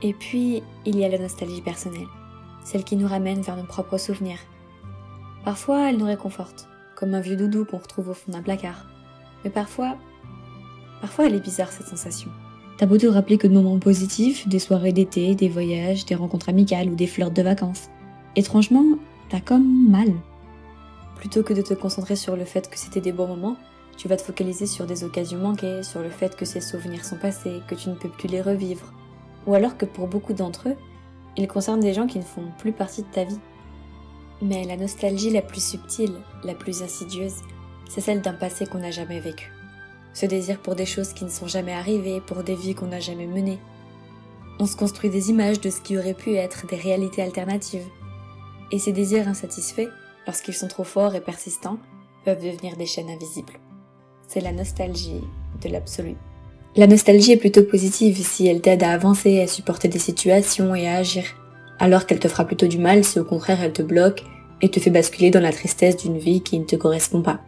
Et puis, il y a la nostalgie personnelle, celle qui nous ramène vers nos propres souvenirs. Parfois, elle nous réconforte, comme un vieux doudou qu'on retrouve au fond d'un placard. Mais parfois elle est bizarre cette sensation. T'as beau te rappeler que de moments positifs, des soirées d'été, des voyages, des rencontres amicales ou des flirts de vacances. Étrangement, t'as comme mal. Plutôt que de te concentrer sur le fait que c'était des bons moments, tu vas te focaliser sur des occasions manquées, sur le fait que ces souvenirs sont passés, que tu ne peux plus les revivre. Ou alors que pour beaucoup d'entre eux, ils concernent des gens qui ne font plus partie de ta vie. Mais la nostalgie la plus subtile, la plus insidieuse, c'est celle d'un passé qu'on n'a jamais vécu. Ce désir pour des choses qui ne sont jamais arrivées, pour des vies qu'on n'a jamais menées. On se construit des images de ce qui aurait pu être des réalités alternatives. Et ces désirs insatisfaits, lorsqu'ils sont trop forts et persistants, peuvent devenir des chaînes invisibles. C'est la nostalgie de l'absolu. La nostalgie est plutôt positive si elle t'aide à avancer, à supporter des situations et à agir, alors qu'elle te fera plutôt du mal si au contraire elle te bloque et te fait basculer dans la tristesse d'une vie qui ne te correspond pas.